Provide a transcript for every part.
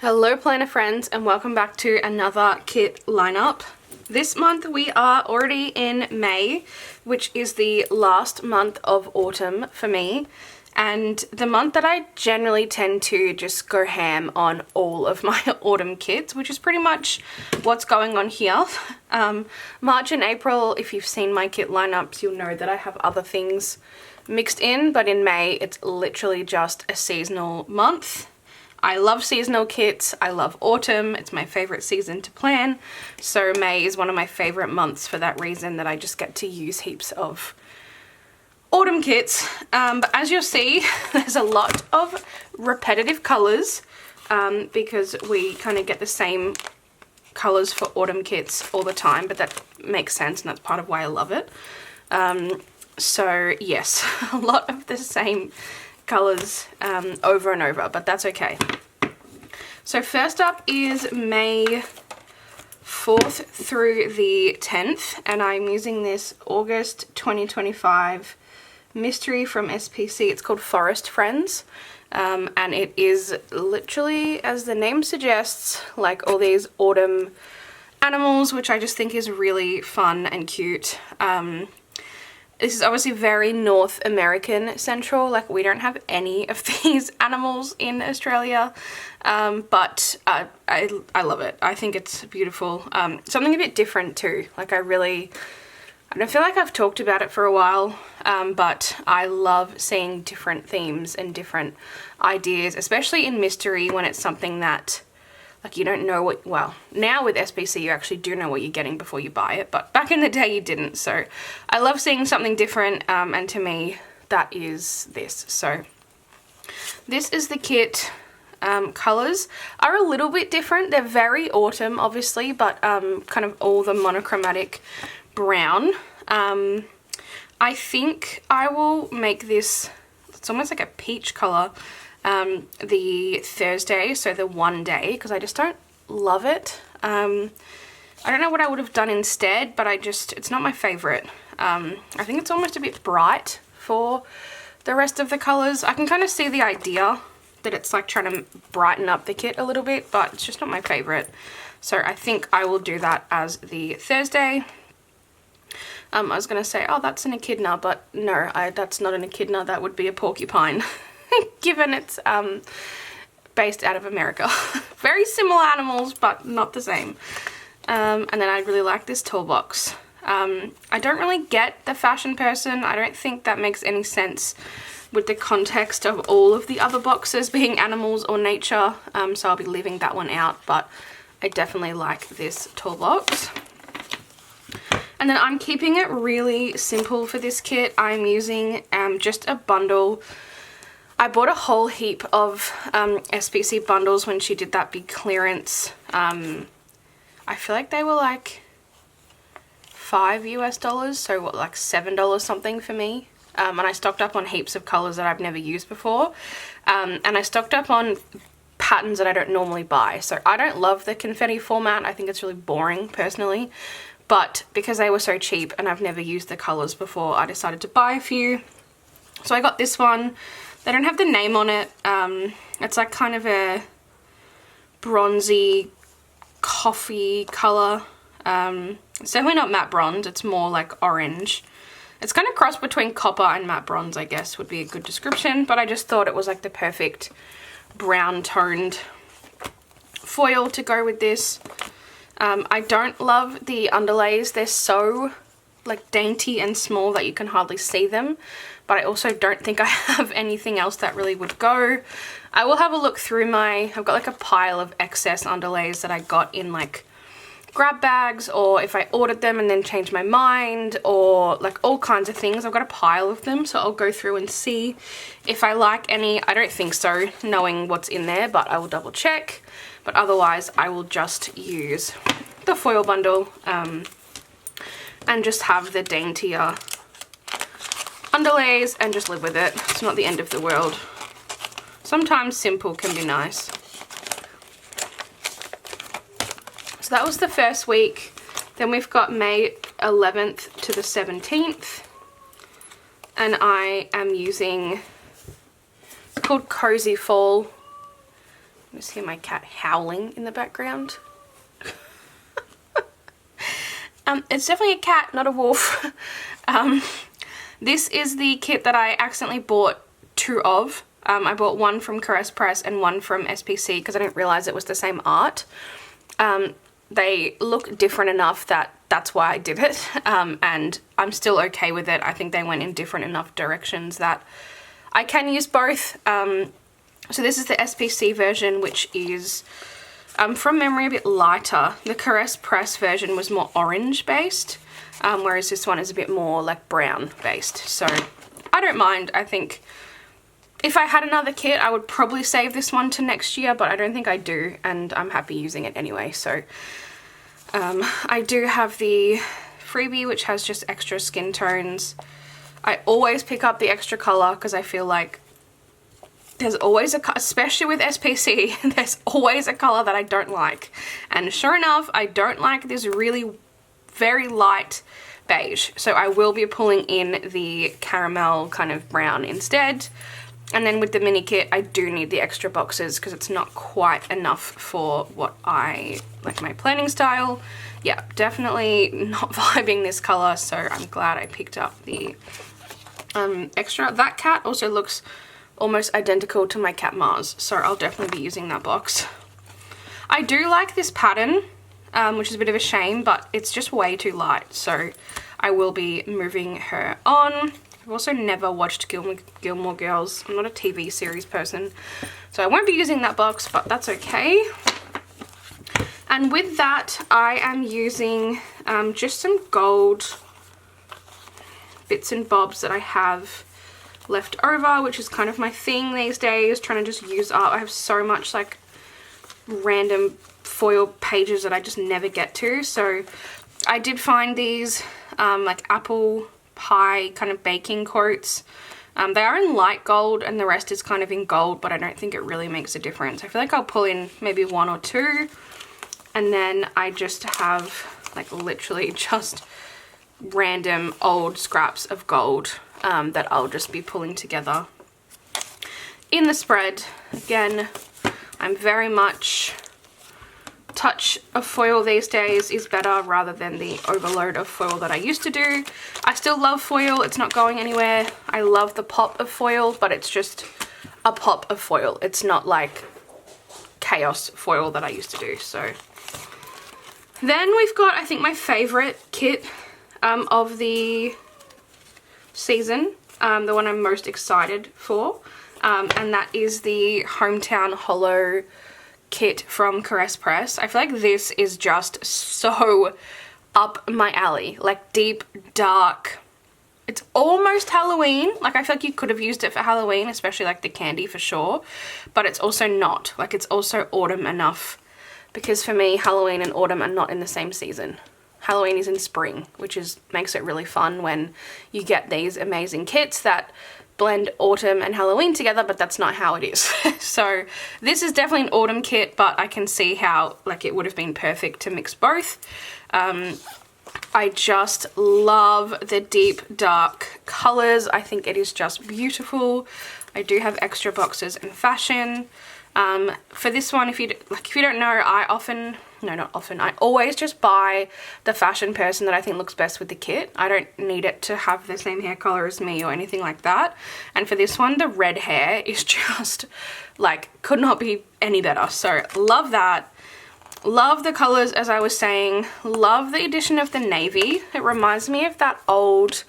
Hello planner friends and welcome back to another kit lineup. This month we are already in May, which is the last month of autumn for me, and the month that I generally tend to just go ham on all of my autumn kits, which is pretty much what's going on here. March and April, if you've seen my kit lineups, you'll know that I have other things mixed in, but in May it's literally just a seasonal month. I love seasonal kits, I love autumn, it's my favorite season to plan, so May is one of my favorite months for that reason, that I just get to use heaps of autumn kits. But as you'll see, there's a lot of repetitive colours because we kind of get the same colours for autumn kits all the time, but that makes sense and that's part of why I love it. So yes, a lot of the same colours over and over, but that's okay. So first up is May 4th through the 10th, and I'm using this August 2025 mystery from SPC. It's called Forest Friends, and it is literally, as the name suggests, like all these autumn animals, which I just think is really fun and cute. This is obviously very North American central, like we don't have any of these animals in Australia, but I love it. I think it's beautiful. Something a bit different too, like I don't feel like I've talked about it for a while, but I love seeing different themes and different ideas, especially in mystery when it's something that like you don't know what, well, now with SPC you actually do know what you're getting before you buy it, but back in the day you didn't. So I love seeing something different, and to me that is this. So this is the kit. Colours are a little bit different. They're very autumn obviously, but kind of all the monochromatic brown. I think I will make this, it's almost like a peach colour, the Thursday, so the one day, because I just don't love it. I don't know what I would have done instead, but it's not my favourite. I think it's almost a bit bright for the rest of the colours. I can kind of see the idea that it's like trying to brighten up the kit a little bit, but it's just not my favourite. So I think I will do that as the Thursday. I was going to say, oh, that's an echidna, but no, that's not an echidna, that would be a porcupine. Given it's based out of America. Very similar animals, but not the same. And then I really like this toolbox. I don't really get the fashion person. I don't think that makes any sense with the context of all of the other boxes being animals or nature, so I'll be leaving that one out, but I definitely like this toolbox. And then I'm keeping it really simple for this kit. I'm using just a bundle. I bought a whole heap of SPC bundles when she did that big clearance. I feel like they were like $5 US, so what, like $7 something for me. And I stocked up on heaps of colours that I've never used before. And I stocked up on patterns that I don't normally buy. So I don't love the confetti format. I think it's really boring personally. But because they were so cheap and I've never used the colours before, I decided to buy a few. So I got this one. They don't have the name on it. It's like kind of a bronzy coffee colour. It's definitely not matte bronze, it's more like orange. It's kind of cross between copper and matte bronze, I guess would be a good description, but I just thought it was like the perfect brown toned foil to go with this. I don't love the underlays. They're so like dainty and small that you can hardly see them, but I also don't think I have anything else that really would go. I will have a look through I've got like a pile of excess underlays that I got in like grab bags, or if I ordered them and then changed my mind, or like all kinds of things. I've got a pile of them, so I'll go through and see if I like any. I don't think so, knowing what's in there, but I will double check. But otherwise I will just use the foil bundle and just have the daintier underlays and just live with it. It's not the end of the world. Sometimes simple can be nice. So that was the first week. Then we've got May 11th to the 17th. And I am using, it's called Cozy Fall just hear my cat howling in the background. It's definitely a cat, not a wolf. This is the kit that I accidentally bought 2 of. I bought one from Caress Press and one from SPC because I didn't realize it was the same art. They look different enough that that's why I did it, and I'm still okay with it. I think they went in different enough directions that I can use both. So this is the SPC version, which is, from memory, a bit lighter. The Caress Press version was more orange based, whereas this one is a bit more like brown based. So I don't mind. I think if I had another kit, I would probably save this one to next year, but I don't think I do, and I'm happy using it anyway. So I do have the freebie, which has just extra skin tones. I always pick up the extra color because I feel like there's always a, especially with SPC, there's always a color that I don't like. And sure enough, I don't like this really very light beige. So I will be pulling in the caramel kind of brown instead. And then with the mini kit, I do need the extra boxes because it's not quite enough for what I like my planning style. Yeah, definitely not vibing this color, so I'm glad I picked up the extra. That cat also looks almost identical to my cat Mars, so I'll definitely be using that box. I do like this pattern, which is a bit of a shame, but it's just way too light, so I will be moving her on. I've also never watched Gilmore Girls. I'm not a TV series person, so I won't be using that box, but that's okay. And with that, I am using just some gold bits and bobs that I have left over, which is kind of my thing these days, trying to just use up. I have so much like random foil pages that I just never get to. So I did find these like apple pie kind of baking coats. They are in light gold and the rest is kind of in gold, but I don't think it really makes a difference. I feel like I'll pull in maybe 1 or 2, and then I just have like literally just random old scraps of gold that I'll just be pulling together in the spread. Again, I'm very much touch of foil these days is better rather than the overload of foil that I used to do. I still love foil, it's not going anywhere. I love the pop of foil, but it's just a pop of foil. It's not like chaos foil that I used to do. So then we've got, I think, my favorite kit of the season, the one I'm most excited for, and that is the Hometown Hollow kit from Caress Press. I feel like this is just so up my alley, like deep, dark. It's almost Halloween. Like I feel like you could have used it for Halloween, especially like the candy for sure, but it's also not. Like it's also autumn enough, because for me, Halloween and autumn are not in the same season. Halloween is in spring, which makes it really fun when you get these amazing kits that blend autumn and Halloween together, but that's not how it is. So this is definitely an autumn kit, but I can see how like it would have been perfect to mix both. I just love the deep dark colors. I think it is just beautiful. I do have extra boxes in fashion. For this one, if you don't know, I always just buy the fashion person that I think looks best with the kit. I don't need it to have the same hair color as me or anything like that. And for this one, the red hair is just like, could not be any better. So love that. Love the colors, as I was saying. Love the addition of the navy. It reminds me of that old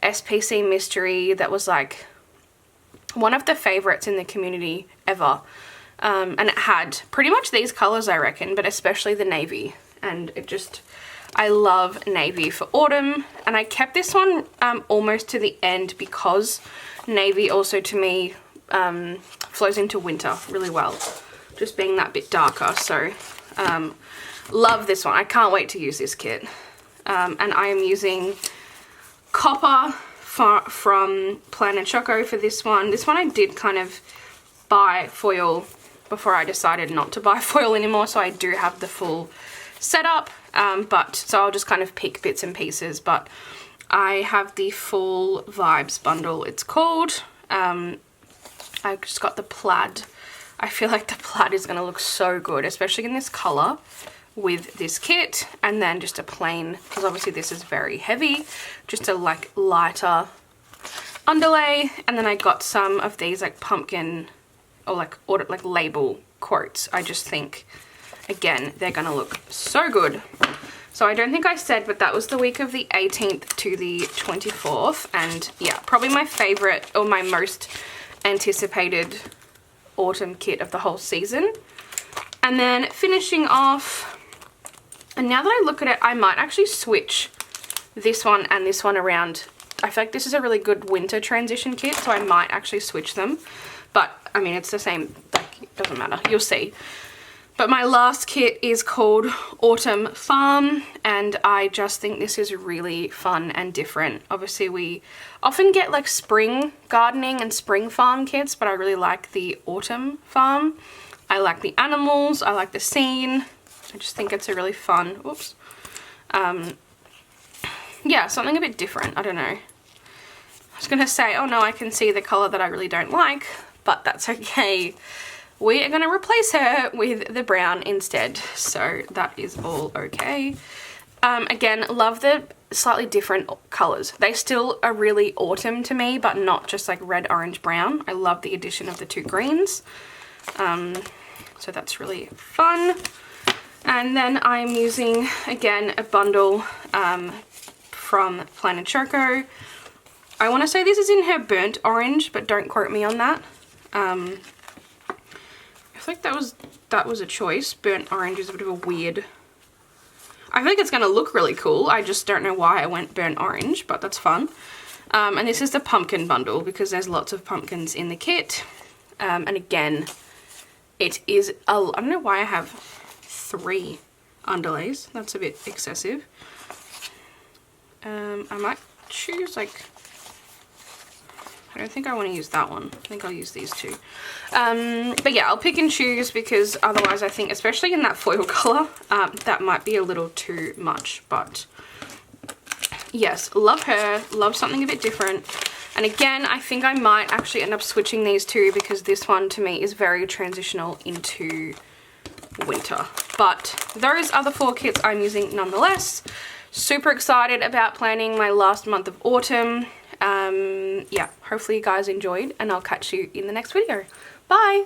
SPC mystery that was like one of the favorites in the community ever. And it had pretty much these colors, I reckon, but especially the navy. And it just, I love navy for autumn. And I kept this one almost to the end because navy also to me flows into winter really well, just being that bit darker. So love this one. I can't wait to use this kit. And I am using copper from Plan & Choco for this one. This one I did kind of buy foil before I decided not to buy foil anymore, so I do have the full setup, so I'll just kind of pick bits and pieces, but I have the full Vibes bundle, it's called. I just got the plaid I feel like the plaid is going to look so good, especially in this colour with this kit. And then just a plain, because obviously this is very heavy, just a like lighter underlay. And then I got some of these like pumpkin or like label quotes. I just think, again, they're going to look so good. So I don't think I said, but that was the week of the 18th to the 24th. And yeah, probably my favourite or my most anticipated autumn kit of the whole season. And then finishing off, and now that I look at it, I might actually switch this one and this one around. I feel like this is a really good winter transition kit, so I might actually switch them. But I mean, it's the same, like, it doesn't matter, you'll see. But my last kit is called Autumn Farm, and I just think this is really fun and different. Obviously, we often get like spring gardening and spring farm kits, but I really like the Autumn Farm. I like the animals, I like the scene. I just think it's a really fun, oops. Yeah, something a bit different, I don't know. I was gonna say, oh no, I can see the color that I really don't like, but that's okay. We are going to replace her with the brown instead, so that is all okay. Again, love the slightly different colours. They still are really autumn to me, but not just like red, orange, brown. I love the addition of the two greens. So that's really fun. And then I'm using, again, a bundle from Planet Choco. I want to say this is in her burnt orange, but don't quote me on that. I feel like that was a choice. Burnt orange is a bit of a weird... I think it's going to look really cool. I just don't know why I went burnt orange, but that's fun. And this is the pumpkin bundle because there's lots of pumpkins in the kit. And again, it is... I don't know why I have 3 underlays. That's a bit excessive. I might choose like... I don't think I want to use that one. I think I'll use these two. But yeah, I'll pick and choose because otherwise I think, especially in that foil colour, that might be a little too much. But yes, love her. Love something a bit different. And again, I think I might actually end up switching these two because this one to me is very transitional into winter. But those other 4 kits I'm using nonetheless. Super excited about planning my last month of autumn. Yeah, hopefully you guys enjoyed and I'll catch you in the next video. Bye!